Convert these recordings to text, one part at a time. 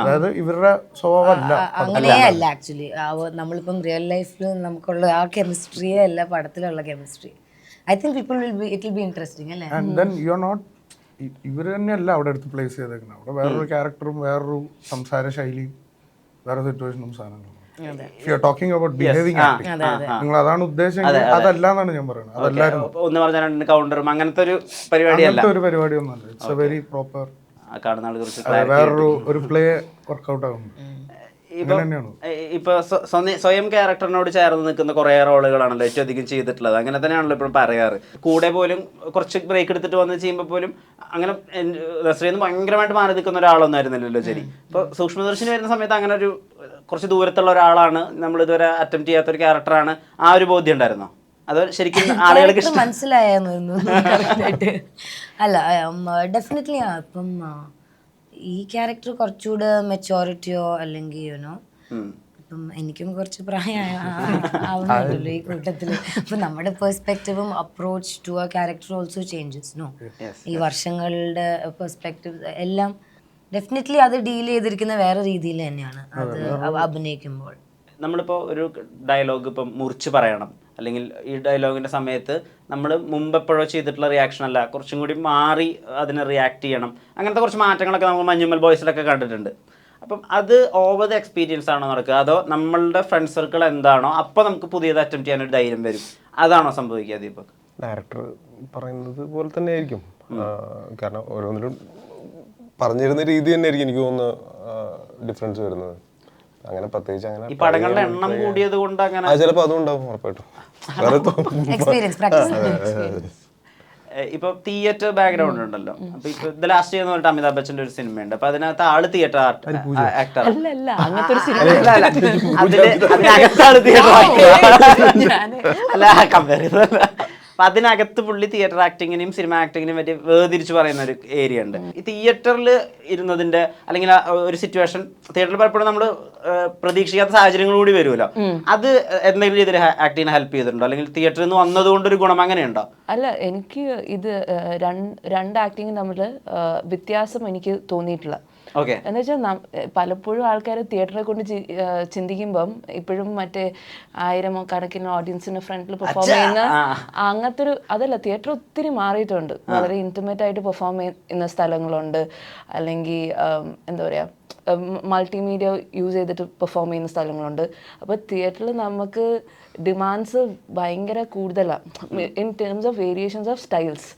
അതായത് ഇവരുടെ സ്വഭാവമല്ല. അങ്ങനെയല്ല ആക്ച്വലി. നമ്മളിപ്പം റിയൽ ലൈഫിൽ നമുക്കുള്ള ആ കെമിസ്ട്രിയെ അല്ല പടത്തിലുള്ള chemistry. I think people it will be interesting അല്ലേ. And then you are not, ഇവർ തന്നെയല്ല അവിടെ എടുത്ത് പ്ലേസ് ചെയ്തേക്കുന്നത്. അവിടെ വേറൊരു ക്യാരക്ടറും വേറൊരു സംസാര ശൈലിയും വേറെ സിറ്റുവേഷനും സാധനങ്ങളും. ടോക്കിംഗ് അബൌട്ട് ബിഹേവിംഗ് ആക്ടിങ്, നിങ്ങൾ അതാണ് ഉദ്ദേശിച്ചെങ്കിൽ അതല്ല എന്നാണ് ഞാൻ പറയുന്നത്. അതെല്ലാവരും ഒന്ന് പറഞ്ഞ കൗണ്ടറും അങ്ങനത്തെ ഒരു പരിപാടിയല്ല, അങ്ങനത്തെ ഒരു പരിപാടി ഒന്നല്ല. ഇറ്റ്സ് എ വെരി പ്രോപ്പർ, കാണുന്ന ആൾ കുറച്ച് വേറൊരു പ്ലേ വർക്ക്ഔട്ട് ആകുന്നു. ഇപ്പൊ സ്വയം ക്യാരക്ടറിനോട് ചേർന്ന് നിൽക്കുന്ന കുറെ റോളുകളാണല്ലോ ഏറ്റവും അധികം ചെയ്തിട്ടുള്ളത്. അങ്ങനെ തന്നെയാണല്ലോ ഇപ്പോഴും പറയാറ്. കൂടെ പോലും കുറച്ച് ബ്രേക്ക് എടുത്തിട്ട് വന്ന് ചെയ്യുമ്പോൾ പോലും അങ്ങനെ നസ്രിയെന്ന് ഭയങ്കരമായിട്ട് മാറി നിൽക്കുന്ന ഒരാളൊന്നും ആയിരുന്നില്ലല്ലോ ശരി. ഇപ്പൊ സൂക്ഷ്മദർശിനി വരുന്ന സമയത്ത് അങ്ങനെ ഒരു കുറച്ച് ദൂരത്തുള്ള ഒരാളാണ്, നമ്മൾ ഇതുവരെ അറ്റംപ്റ്റ് ചെയ്യാത്തൊരു ക്യാരക്ടറാണ്, ആ ഒരു ബോധ്യം ഉണ്ടായിരുന്നോ? അത് ശരിക്കും ആളുകൾക്ക് മനസ്സിലായെന്ന് അല്ല, ഡെഫിനറ്റ്ലി. ഇപ്പം ഈ ക്യാരക്ടർ കുറച്ചുകൂടെ മെച്ചോറിറ്റിയോ അല്ലെങ്കിൽ യുനോ ഇപ്പം എനിക്കും കുറച്ച് പ്രായമാവുന്നുണ്ടല്ലോ ഈ കൂട്ടത്തില്. അപ്പൊ നമ്മുടെ പെർസ്പെക്റ്റീവും അപ്രോച്ച് ടു ആ ക്യാരക്ടർ ഓൾസോ ചേഞ്ചസ് നോ. ഈ വർഷങ്ങളുടെ പെർസ്പെക്റ്റീവ് എല്ലാം ഡെഫിനറ്റ്ലി അത് ഡീൽ ചെയ്തിരിക്കുന്ന വേറെ രീതിയിൽ തന്നെയാണ് അത് അഭിനയിക്കുമ്പോൾ. നമ്മളിപ്പോൾ ഒരു ഡയലോഗ് ഇപ്പം മുറിച്ച് പറയണം, അല്ലെങ്കിൽ ഈ ഡയലോഗിൻ്റെ സമയത്ത് നമ്മൾ മുമ്പ് എപ്പോഴോ ചെയ്തിട്ടുള്ള റിയാക്ഷൻ അല്ല, കുറച്ചും കൂടി മാറി അതിനെ റിയാക്ട് ചെയ്യണം. അങ്ങനത്തെ കുറച്ച് മാറ്റങ്ങളൊക്കെ നമ്മൾ മഞ്ഞുമൽ ബോയ്സിലൊക്കെ കണ്ടിട്ടുണ്ട്. അപ്പം അത് ഓവർ ദ എക്സ്പീരിയൻസ് ആണോ നടക്കുക, അതോ നമ്മളുടെ ഫ്രണ്ട് സർക്കിൾ എന്താണോ അപ്പോൾ നമുക്ക് പുതിയത് അറ്റംപ്റ്റ് ചെയ്യാനൊരു ധൈര്യം വരും, അതാണോ സംഭവിക്കുക ദീപക്? ഡയറക്ടർ പറയുന്നത് പോലെ തന്നെ ആയിരിക്കും. കാരണം ഓരോന്നിലും പറഞ്ഞിരുന്ന രീതി തന്നെ ആയിരിക്കും എനിക്ക് തോന്നുന്നു ഡിഫറൻസ് വരുന്നത്. അങ്ങനെ പ്രത്യേകിച്ച് അങ്ങനെ ഈ പടങ്ങളുടെ എണ്ണം കൂടിയത് കൊണ്ട് അങ്ങനെ ചിലപ്പോൾ അതും ഉണ്ടാവും ഉറപ്പായിട്ടും. ഇപ്പൊ തിയേറ്റർ ബാക്ക്ഗ്രൗണ്ട് ഉണ്ടല്ലോ. അപ്പൊ ഇപ്പൊ ഇത് ലാസ്റ്റ് ചെയ്യുന്ന പറഞ്ഞിട്ട് അമിതാഭ് ബച്ചന്റെ ഒരു സിനിമയുണ്ട്. അപ്പൊ അതിനകത്ത് ആള് തിയേറ്റർ ആക്ടർ, അതിനകത്താണ് തിയേറ്റർ അല്ല കമ്പയർ ചെയ്തല്ല. അപ്പൊ അതിനകത്ത് പുള്ളി തിയേറ്റർ ആക്ടിങ്ങിനെയും സിനിമ ആക്ടിങ്ങിനെയും പറ്റി വേർതിരിച്ച് പറയുന്ന ഒരു ഏരിയ ഉണ്ട്. ഈ തിയേറ്ററിൽ ഇരുന്നതിന്റെ അല്ലെങ്കിൽ ഒരു സിറ്റുവേഷൻ തിയേറ്ററിൽ പലപ്പോഴും നമ്മൾ പ്രതീക്ഷിക്കാത്ത സാഹചര്യങ്ങൾ കൂടി വരുമല്ലോ, അത് എന്തെങ്കിലും രീതിയിൽ ആക്ടിങ്ങിനെ ഹെൽപ്പ് ചെയ്തിട്ടുണ്ടോ, അല്ലെങ്കിൽ തിയേറ്ററിൽ നിന്ന് വന്നതുകൊണ്ട് ഒരു ഗുണം അങ്ങനെയുണ്ടോ? അല്ല, എനിക്ക് ഇത് രണ്ട് ആക്ടിങ് തമ്മിൽ വ്യത്യാസം എനിക്ക് തോന്നിയിട്ടില്ല. എന്ന് വെച്ചാൽ പലപ്പോഴും ആൾക്കാർ തിയേറ്ററെ കൊണ്ട് ചിന്തിക്കുമ്പം ഇപ്പോഴും മറ്റേ 1000 കണക്കിന് ഓഡിയൻസിന് ഫ്രണ്ടിൽ പെർഫോം ചെയ്യുന്ന അങ്ങനത്തെ ഒരു അതല്ല. തിയേറ്റർ ഒത്തിരി മാറിയിട്ടുണ്ട്. വളരെ ഇൻറ്റിമേറ്റ് ആയിട്ട് പെർഫോം ചെയ്യുന്ന സ്ഥലങ്ങളുണ്ട്, അല്ലെങ്കിൽ എന്താ പറയുക മൾട്ടിമീഡിയ യൂസ് ചെയ്തിട്ട് പെർഫോം ചെയ്യുന്ന സ്ഥലങ്ങളുണ്ട്. അപ്പോൾ തിയേറ്ററിൽ നമുക്ക് ഡിമാൻഡ്സ് ഭയങ്കര കൂടുതലാണ് in terms of variations of styles.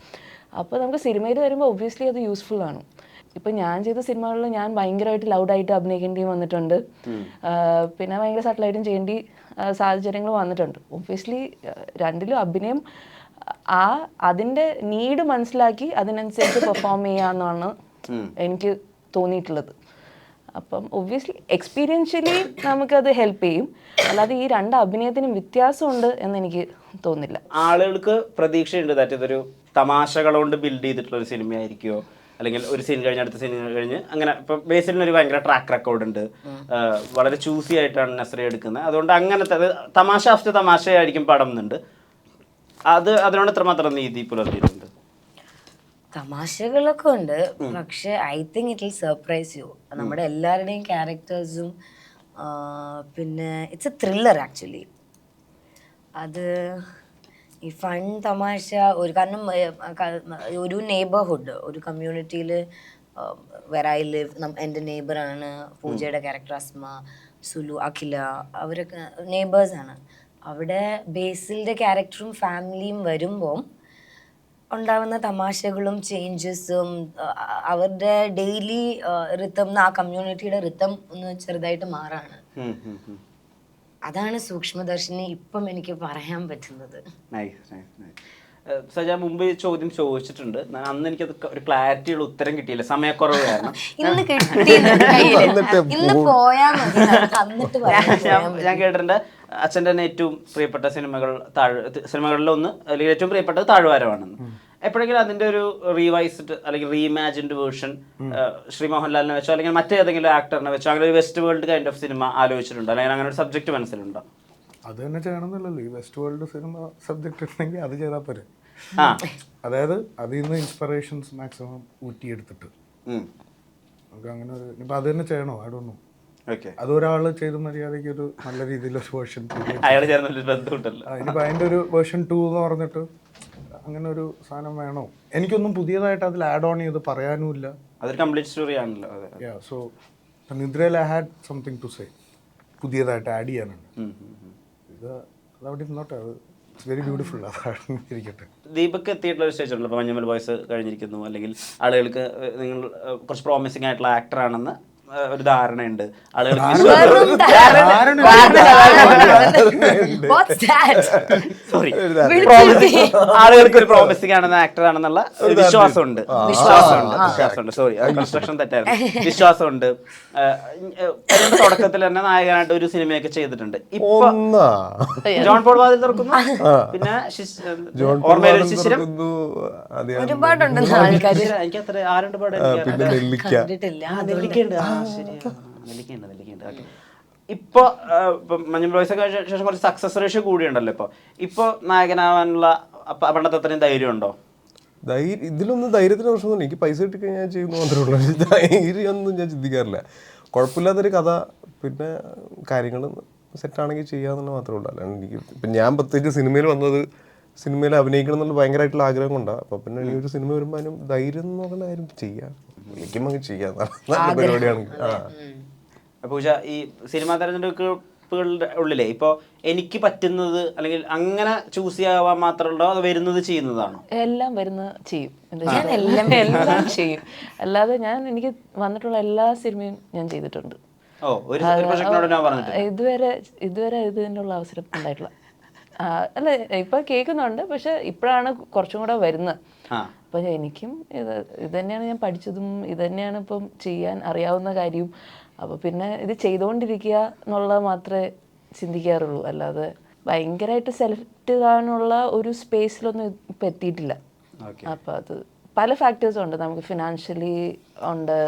അപ്പോൾ നമുക്ക് സിനിമയിൽ വരുമ്പോൾ ഒബ്വിയസ്ലി അത് യൂസ്ഫുൾ ആണ്. ഇപ്പം ഞാൻ ചെയ്ത സിനിമകളിൽ ഞാൻ ഭയങ്കരമായിട്ട് ലൗഡായിട്ട് അഭിനയിക്കേണ്ടി വന്നിട്ടുണ്ട്, പിന്നെ ഭയങ്കര സട്ടിലായിട്ടും ചെയ്യേണ്ടി സാഹചര്യങ്ങൾ വന്നിട്ടുണ്ട്. ഒബ്വിയസ്ലി രണ്ടിലും അഭിനയം അതിൻ്റെ നീഡ് മനസ്സിലാക്കി അതിനനുസരിച്ച് പെർഫോം ചെയ്യാമെന്നാണ് എനിക്ക് തോന്നിയിട്ടുള്ളത്. അപ്പം ഒബ്വിയസ്ലി എക്സ്പീരിയൻഷ്യലി നമുക്കത് ഹെൽപ്പ് ചെയ്യും, അല്ലാതെ ഈ രണ്ട് അഭിനയത്തിനും വ്യത്യാസമുണ്ട് എന്ന് എനിക്ക് തോന്നുന്നില്ല. ആളുകൾക്ക് പ്രതീക്ഷയുണ്ട് ഇതൊരു തമാശകൾ കൊണ്ട് ബിൽഡ് ചെയ്തിട്ടുള്ള ഒരു സിനിമയായിരിക്കുമോ, അല്ലെങ്കിൽ ഒരു സീൻ കഴിഞ്ഞ് അടുത്ത സീൻ കഴിഞ്ഞ് അങ്ങനെ. ഇപ്പം ബേസിലിനൊരു ഭയങ്കര ട്രാക്ക് റെക്കോർഡ് ഉണ്ട്, വളരെ ചൂസി ആയിട്ടാണ് നസ്രി എടുക്കുന്നത്. അതുകൊണ്ട് അങ്ങനത്തെ തമാശ ആഫ്റ്റർ തമാശയായിരിക്കും പടം എന്നുണ്ട്. അതിനോട് എത്രമാത്രം നീതി പുലർത്തിയിട്ടുണ്ട്? തമാശകളൊക്കെ ഉണ്ട്, പക്ഷെ I think it will surprise U. നമ്മുടെ എല്ലാവരുടെയും ക്യാരക്ടേഴ്സും പിന്നെ ഇറ്റ്സ് എ ത്രില്ലർ ആക്ച്വലി. അത് ഈ ഫൺ തമാശ ഒരു കാരണം ഒരു നെയ്ബർഹുഡ്, ഒരു കമ്മ്യൂണിറ്റിയിൽ വേറെ ഐ ലിവ്, എൻ്റെ നെയ്ബറാണ് പൂജയുടെ ക്യാരക്ടർ അസ്മ, സുലു, അഖില, അവരൊക്കെ നെയ്ബേഴ്സാണ്. അവിടെ ബേസിലിൻ്റെ ക്യാരക്ടറും ഫാമിലിയും വരുമ്പം ഉണ്ടാവുന്ന തമാശകളും ചേഞ്ചസും അവരുടെ ഡെയിലി റിത്തം ആ കമ്മ്യൂണിറ്റിയുടെ റിത്തം ഒന്ന് ചെറുതായിട്ട് മാറാണ്. അതാണ് സൂക്ഷ്മദർശിനി ഇപ്പം എനിക്ക് പറയാൻ പറ്റുന്നത്. സജ മുമ്പ് ചോദ്യം ചോദിച്ചിട്ടുണ്ട്, അന്ന് എനിക്കത് ഒരു ക്ലാരിറ്റിയുള്ള ഉത്തരം കിട്ടിയില്ല, സമയക്കുറവ് കാരണം. ഞാൻ കേട്ടിട്ടുണ്ട് അച്ഛൻ്റെ തന്നെ ഏറ്റവും പ്രിയപ്പെട്ട സിനിമകളിലൊന്ന് അല്ലെങ്കിൽ ഏറ്റവും പ്രിയപ്പെട്ടത് താഴ്വാരമാണെന്ന്. എപ്പോഴെങ്കിലും അതിൻ്റെ ഒരു റീവൈസ്ഡ് അല്ലെങ്കിൽ റീഇമാജിൻഡ് വേർഷൻ ശ്രീ മോഹൻലാലിനെ വെച്ചോ അല്ലെങ്കിൽ മറ്റേതെങ്കിലും ആക്ടറിനെ വെച്ചോ അങ്ങനെ ഒരു Westworld kind of cinema ആലോചിച്ചിട്ടുണ്ടോ, അല്ലെങ്കിൽ അങ്ങനെ ഒരു സബ്ജക്ട് മനസ്സിലുണ്ടോ? അത് തന്നെ ചെയ്യണമെന്നില്ലല്ലോ. ഈ വെസ്റ്റ് വേൾഡ് സിനിമ സബ്ജക്ട് ഉണ്ടെങ്കിൽ അത് ചെയ്താൽ പോരെ. അതായത് അതിൽ നിന്ന് ഇൻസ്പിറേഷൻസ് മാക്സിമം ഊറ്റിയെടുത്തിട്ട് നമുക്ക് അങ്ങനെ ഒരു ഇനിയിപ്പോൾ അത് തന്നെ ചെയ്യണോ ആടൊന്നു ഓക്കെ, അതൊരാൾ ചെയ്ത് മര്യാദയ്ക്ക് ഒരു നല്ല രീതിയിലൊരു വേർഷൻ അയാൾ ചേർന്നൊരു ബന്ധമുണ്ടല്ലോ. ഇനിയിപ്പോൾ അതിൻ്റെ ഒരു വേർഷൻ 2 എന്ന് പറഞ്ഞിട്ട് അങ്ങനെ ഒരു സാധനം വേണോ? എനിക്കൊന്നും പുതിയതായിട്ട് അതിൽ ആഡ് ഓൺ ചെയ്ത് പറയാനുമില്ല. അതൊരു കംപ്ലീറ്റ് സ്റ്റോറി ആണല്ലോ. അതെ. സോ നിദ്രയിൽ I had something to say, പുതിയതായിട്ട് ആഡ് ചെയ്യാനുണ്ട്. ഇത് അതവിടെ ഇരുന്നോട്ടെ, അത് ഇറ്റ്സ് വെരി ബ്യൂട്ടിഫുൾ. അതാണ് ഇരിക്കട്ടെ. ദീപക് എത്തിയിട്ടുള്ള ഒരു സ്റ്റേജ് ഉണ്ടല്ലോ, ഇപ്പോൾ മഞ്ഞുമൽ ബോയ്സ് കഴിഞ്ഞിരിക്കുന്നു, അല്ലെങ്കിൽ ആളുകൾക്ക് നിങ്ങൾ കുറച്ച് പ്രോമിസിംഗ് ആയിട്ടുള്ള ആക്ടർ ആണെന്ന് ഒരു ധാരണയുണ്ട് ആളുകൾക്ക്. സോറി, ആളുകൾക്ക് ഒരു പ്രോമിസിംഗ് ആണെന്ന ആക്ടർ ആണെന്നുള്ള ഒരു വിശ്വാസമുണ്ട്. സോറി, കൺസ്ട്രക്ഷൻ തെറ്റായിരുന്നു. വിശ്വാസമുണ്ട്. തുടക്കത്തിൽ തന്നെ നായകനായിട്ട് ഒരു സിനിമയൊക്കെ ചെയ്തിട്ടുണ്ട്. ഇപ്പൊ ജോൺ പോൾ വാതിൽ തുറക്കുന്നു, പിന്നെ ഓർമ്മയിലൊരു ശിശിരം, ഒരുപാടുണ്ടല്ലോ ആൾക്കാർ. എനിക്ക് അത്ര ആരുടെ പാട് നെല്ലിക്കുണ്ട്. ഇപ്പൊ മഞ്ഞുമൽ ബോയ്സൊക്കെ ശേഷം കുറച്ച് സക്സസ് റേഷ്യോ കൂടിയുണ്ടല്ലോ. ഇപ്പൊ നായകനാവാനുള്ള പണ്ടത്തെ അത്രയും ധൈര്യം ഉണ്ടോ? ഇതിലൊന്നും ധൈര്യത്തിന് പ്രശ്നമൊന്നും, എനിക്ക് പൈസ കിട്ടിക്കഴിഞ്ഞാൽ ഞാൻ ചെയ്യുന്ന മാത്രമേ ഉള്ളൂ. ധൈര്യമൊന്നും ഞാൻ ചിന്തിക്കാറില്ല. കുഴപ്പമില്ലാത്തൊരു കഥ, പിന്നെ കാര്യങ്ങൾ സെറ്റാണെങ്കിൽ ചെയ്യാമെന്ന് മാത്രമേ ഉള്ളൂ. അല്ലാണ്ട് എനിക്ക് ഇപ്പം ഞാൻ പ്രത്യേകിച്ച് സിനിമയിൽ വന്നത് സിനിമയിൽ അഭിനയിക്കണം എന്നുള്ള ഭയങ്കരമായിട്ടുള്ള ആഗ്രഹം കൊണ്ടാണ്. അപ്പോൾ പിന്നെ ഈ ഒരു സിനിമ വരുമ്പോൾ അതിനും ധൈര്യം എന്ന് പറയുന്ന കാര്യം ചെയ്യാം, വിളിക്കുമ്പോൾ അങ്ങ് ചെയ്യാം, നല്ല പരിപാടിയാണെങ്കിൽ. പൂജ, ഈ സിനിമാ തെരഞ്ഞെടുപ്പുകളുടെ ഉള്ളിലെ ഇപ്പോൾ എനിക്ക് പറ്റുന്നത് അല്ലെങ്കിൽ അങ്ങനെ ചൂസ് ചെയ്യാൻ മാത്രമുണ്ടോ അതോ വരുന്നത് ചെയ്യുന്നതാണോ? എല്ലാം വരുന്നത് ചെയ്യും, എല്ലാം ചെയ്യും. അല്ലാതെ എനിക്ക് വന്നിട്ടുള്ള എല്ലാ സിനിമയും ഞാൻ ചെയ്തിട്ടുണ്ട്. ഇതുവരെ ഇതിനുള്ള അവസരം ഉണ്ടായിട്ടില്ല. അല്ല, ഇപ്പൊ കേൾക്കുന്നുണ്ട്, പക്ഷെ ഇപ്പോഴാണ് കുറച്ചും കൂടെ വരുന്നത്. അപ്പൊ എനിക്കും ഇത് തന്നെയാണ് ഞാൻ പഠിച്ചതും, ഇത് തന്നെയാണ് ഇപ്പം ചെയ്യാൻ അറിയാവുന്ന കാര്യവും. അപ്പൊ പിന്നെ ഇത് ചെയ്തുകൊണ്ടിരിക്കുക എന്നുള്ളത് മാത്രമേ ചിന്തിക്കാറുള്ളൂ. അല്ലാതെ ഭയങ്കരമായിട്ട് സെലക്ട് ചെയ്യാനുള്ള ഒരു സ്പേസിലൊന്നും ഇപ്പം എത്തിയിട്ടില്ല. അപ്പം അത് പല ഫാക്ടേഴ്സും ഉണ്ട്. നമുക്ക് ഫിനാൻഷ്യലി ഉണ്ട്,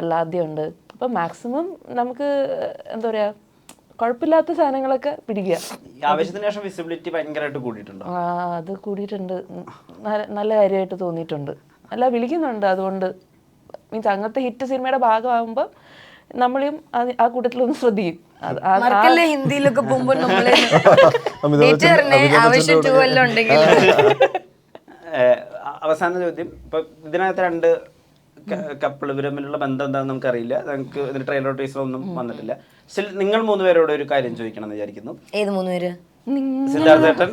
അല്ലാതെ ഉണ്ട്. അപ്പം മാക്സിമം നമുക്ക് എന്താ പറയുക, കുഴപ്പമില്ലാത്ത സാധനങ്ങളൊക്കെ പിടിക്കുക. ആവശ്യത്തിന് ശേഷം വിസിബിലിറ്റി ഭയങ്കരമായിട്ട് കൂടിയിട്ടുണ്ടോ? അത് കൂടിയിട്ടുണ്ട്, നല്ല കാര്യമായിട്ട് തോന്നിയിട്ടുണ്ട്. അല്ല, വിളിക്കുന്നുണ്ട്. അതുകൊണ്ട് മീൻസ് അങ്ങനത്തെ ഹിറ്റ് സിനിമയുടെ ഭാഗമാകുമ്പോൾ നമ്മളെയും ആ കൂട്ടത്തിലൊന്ന് ശ്രദ്ധിക്കും. ഹിന്ദിയിലൊക്കെ പോകുമ്പോൾ അവസാന ചോദ്യം, ഇപ്പൊ ഇതിനകത്ത് രണ്ട് കപ്പിൾ ഇവർ തമ്മിലുള്ള ബന്ധം എന്താണെന്ന് നമുക്കറിയില്ല. നമുക്ക് ഇതിന് ട്രെയിലർ ടീസർ ഒന്നും വന്നിട്ടില്ല. സ്റ്റിൽ നിങ്ങൾ 3 പേരോട് ഒരു കാര്യം ചോദിക്കണം എന്ന് വിചാരിക്കുന്നു. ഏത് 3 പേര്? സിദ്ധാർത്ഥേട്ടൻ,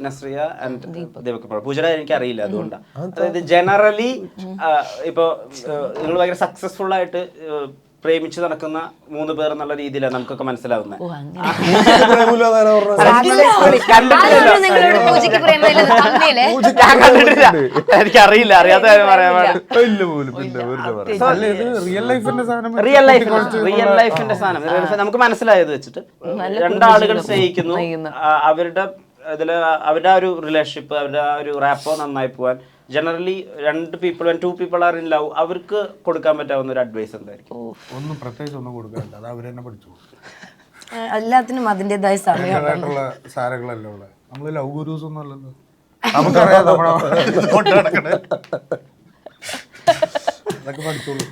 നസ്രിയ ആൻഡ് ദീപക്. പൂജയുടെ എനിക്ക് അറിയില്ല, അതുകൊണ്ടാണ്. അതായത് ജനറലി ഇപ്പൊ നിങ്ങൾ ഭയങ്കര സക്സസ്ഫുൾ ആയിട്ട് പ്രേമിച്ച് നടക്കുന്ന 3 പേർ എന്നുള്ള രീതിയിലാണ് നമുക്കൊക്കെ മനസ്സിലാവുന്നത്. എനിക്കറിയില്ല, അറിയാത്ത പറയാൻ റിയൽ ലൈഫിന്റെ സാധനം നമുക്ക് മനസ്സിലായത് വെച്ചിട്ട് 2 ആളുകൾ സ്നേഹിക്കുന്നു. അവരുടെ അവരുടെ ഒരു റിലേഷൻഷിപ്പ്, അവരുടെ ഒരു റാപ്പോ നന്നായി പോവാൻ generally 2 people are in love, അവർക്ക് കൊടുക്കാൻ പറ്റാവുന്ന ഒരു അഡ്വൈസ് എന്തായിരിക്കും? ഒന്നും പ്രത്യേകിച്ച് ഒന്നും കൊടുക്കാനില്ല, അത് അവരെന്നെ പഠിച്ചു. എല്ലാത്തിനും അതിൻ്റെതായ സമയമായിട്ടുള്ള സാരങ്ങളല്ലേ ഉള്ളത്. നമ്മൾ ലവ് ഗുരൂസ് ഒന്നും അല്ലല്ലോ, നമുക്കറിയാം നമ്മുടെ അതൊക്കെ പഠിച്ചോളൂ.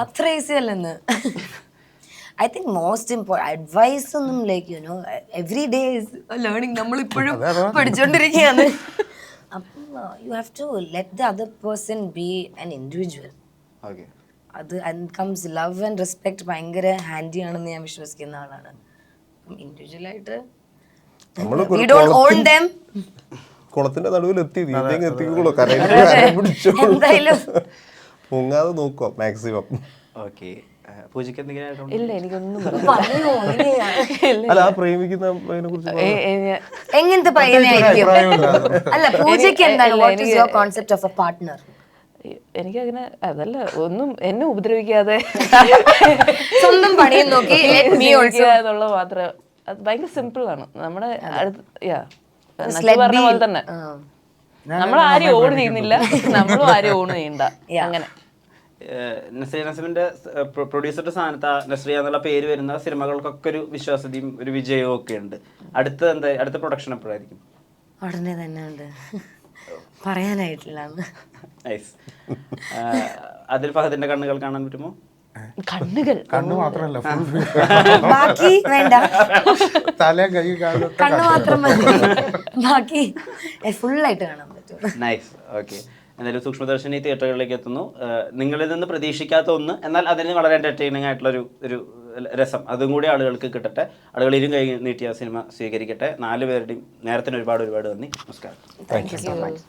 അത്ര ഈസി അല്ലെന്ന്. I think most important advice ഒന്നും like you know every day is learning. നമ്മളിപ്പോഴും പഠിച്ചുകൊണ്ടിരിക്കുകയാണ്. അപ്പം you have to let the other person be an individual. അത് കംസ് ലവ് ആൻഡ് റെസ്പെക്ട് ഭയങ്കര ഹാൻഡി ആണെന്ന് ഞാൻ വിശ്വസിക്കുന്ന ആളാണ്. അപ്പം ഇൻഡിവിജ്വലായിട്ട് വി ഡോണ്ട് ഓൺ ദം. കുളത്തിന്റെ നടുവിൽ എത്തിക്കോളൂ, എന്തായാലും മുങ്ങാതെ നോക്കുക മാക്സിമം. ഓക്കെ, പൂജയ്ക്ക് എന്തെങ്കിലും? ഇല്ല, എനിക്കൊന്നും അല്ല, ആ പ്രേമിക്കുന്നതിനെ കുറിച്ച് എങ്ങനത്തെ പയ്യനായിരിക്കും? അല്ല, പൂജയ്ക്ക് എന്താണ് what is your concept of A partner? എനിക്കങ്ങനെ അതല്ല, ഒന്നും എന്നെ ഉപദ്രവിക്കാതെ സ്വന്തം പണിയും നോക്കി എന്നുള്ളത് മാത്രമേ. അത് ഭയങ്കര സിമ്പിൾ ആണ്. നമ്മുടെ പറഞ്ഞ പോലെ തന്നെ നമ്മൾ ആരെയും ഓൺ ചെയ്യുന്നില്ല, നമ്മളും ആരെയും ഓൺ ചെയ്യണ്ട. അങ്ങനെ നസ്രിയ നസീമിന്റെ പ്രൊഡ്യൂസറുടെ സ്ഥാനത്ത് നസ്രിയ എന്നുള്ള പേര് വരുന്ന സിനിമകൾക്കൊക്കെ ഒരു വിശ്വാസ്യതയും ഒരു വിജയവും ഒക്കെ ഉണ്ട്. അടുത്ത പ്രൊഡക്ഷൻ എപ്പോഴായിരിക്കും? ഉടനെ തന്നെ ഉണ്ട്, പറയാനായിട്ടില്ല. അതിൽ ഫഹദിന്റെ കണ്ണുകൾ കാണാൻ പറ്റുമോ? കണ്ണുകൾ കണ്ണ് മാത്രമല്ല ഫുൾ ബാക്കി വേണ്ട, തല കൈ കാലൊക്കെ കണ്ണ് മാത്രം മതി, ബാക്കി ഫുള്ളായിട്ട് കാണാൻ പറ്റും. നൈസ്. ഓക്കെ, എന്തായാലും സൂക്ഷ്മദർശിനി തിയേറ്ററുകളിലേക്ക് എത്തുന്നു. നിങ്ങളിൽ നിന്ന് പ്രതീക്ഷിക്കാത്ത ഒന്ന്, എന്നാൽ അതിന് വളരെ എൻ്റർടൈനിങ് ആയിട്ടുള്ള ഒരു രസം അതും കൂടി ആളുകൾക്ക് കിട്ടട്ടെ. ആളുകൾ ഇരും കൈ നീട്ടിയ സിനിമ സ്വീകരിക്കട്ടെ. 4 പേരുടെയും നേരത്തിന് ഒരുപാട് നന്ദി. നമസ്കാരം. Thank you so much.